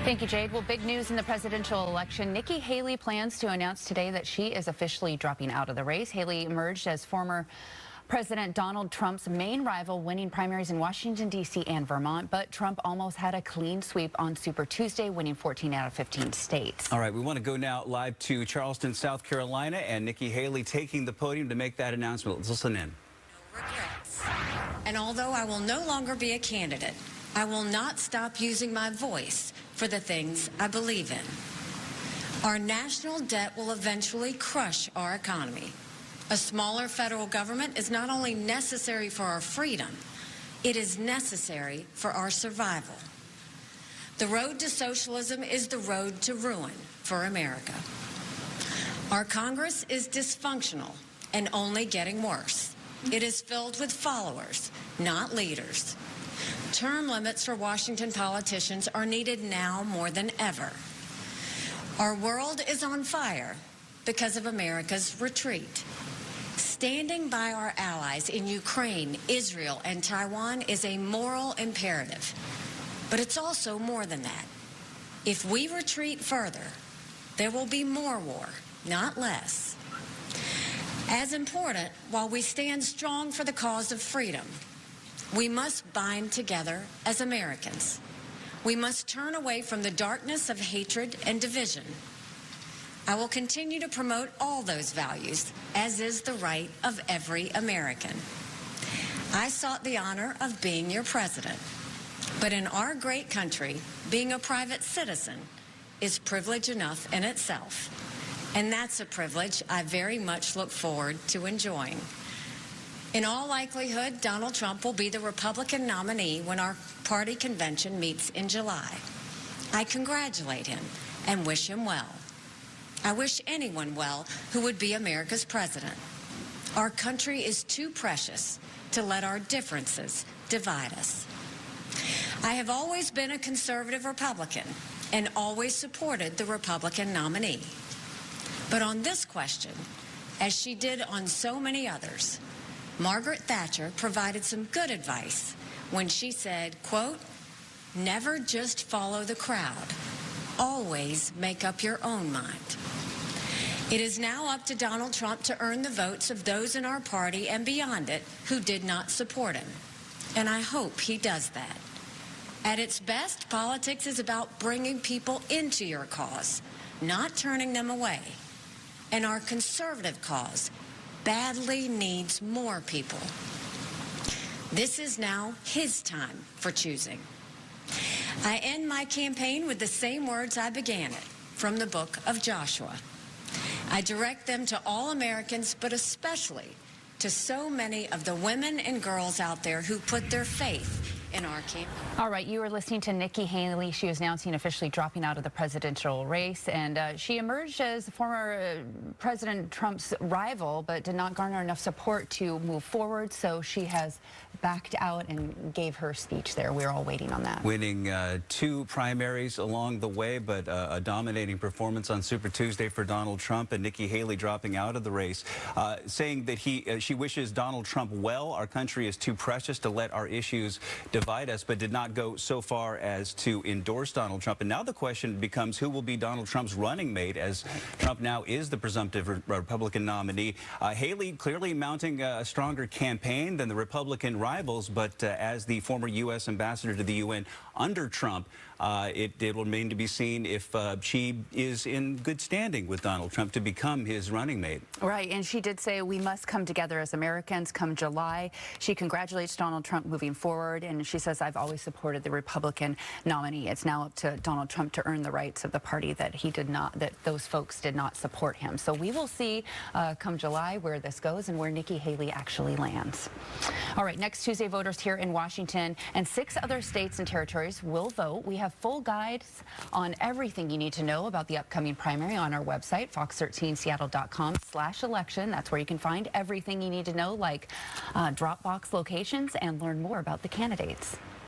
Thank you, Jade. Well, big news in the presidential election. Nikki Haley plans to announce today that she is officially dropping out of the race. Haley emerged as former President Donald Trump's main rival, winning primaries in Washington, D.C. and Vermont. But Trump almost had a clean sweep on Super Tuesday, winning 14 out of 15 states. All right, we want to go now live to Charleston, South Carolina, and Nikki Haley taking the podium to make that announcement. Let's listen in. No regrets. And although I will no longer be a candidate, I will not stop using my voice for the things I believe in. Our national debt will eventually crush our economy. A smaller federal government is not only necessary for our freedom, it is necessary for our survival. The road to socialism is the road to ruin for America. Our Congress is dysfunctional and only getting worse. It is filled with followers, not leaders. Term limits for Washington politicians are needed now more than ever. Our world is on fire because of America's retreat. Standing by our allies in Ukraine, Israel, and Taiwan is a moral imperative. But it's also more than that. If we retreat further, there will be more war, not less. As important, while we stand strong for the cause of freedom, we must bind together as Americans. We must turn away from the darkness of hatred and division. I will continue to promote all those values, as is the right of every American. I sought the honor of being your president. But in our great country, being a private citizen is privilege enough in itself. And that's a privilege I very much look forward to enjoying. In all likelihood, Donald Trump will be the Republican nominee when our party convention meets in July. I congratulate him and wish him well. I wish anyone well who would be America's president. Our country is too precious to let our differences divide us. I have always been a conservative Republican and always supported the Republican nominee. But on this question, as she did on so many others, Margaret Thatcher provided some good advice when she said, quote, "Never just follow the crowd. Always make up your own mind." It is now up to Donald Trump to earn the votes of those in our party and beyond it who did not support him. And I hope he does that. At its best, politics is about bringing people into your cause, not turning them away. And our conservative cause badly needs more people. This is now his time for choosing. I end my campaign with the same words I began it, from the book of Joshua. I direct them to all Americans, but especially to so many of the women and girls out there who put their faith in our campaign. All right, you are listening to Nikki Haley. She is announcing officially dropping out of the presidential race, and she emerged as former President Trump's rival, but did not garner enough support to move forward, so she has backed out and gave her speech there. We're all waiting on that. Winning two primaries along the way, but a dominating performance on Super Tuesday for Donald Trump, and Nikki Haley dropping out of the race, saying that she wishes Donald Trump well. Our country is too precious to let our issues divide us, but did not go so far as to endorse Donald Trump. And now the question becomes, who will be Donald Trump's running mate, as Trump now is the presumptive Republican nominee. Haley clearly mounting a stronger campaign than the Republican rivals, but as the former U.S. ambassador to the UN under Trump, it will remain to be seen if she is in good standing with Donald Trump to become his running mate. Right, and she did say we must come together as Americans come July. She congratulates Donald Trump moving forward, and she says, I've always supported the Republican nominee. It's now up to Donald Trump to earn the rights of the party that he did not, that those folks did not support him. So we will see come July where this goes and where Nikki Haley actually lands. All right, next Tuesday, voters here in Washington and 6 other states and territories will vote. We have full guides on everything you need to know about the upcoming primary on our website, fox13seattle.com/election. That's where you can find everything you need to know, like drop box locations, and learn more about the candidates.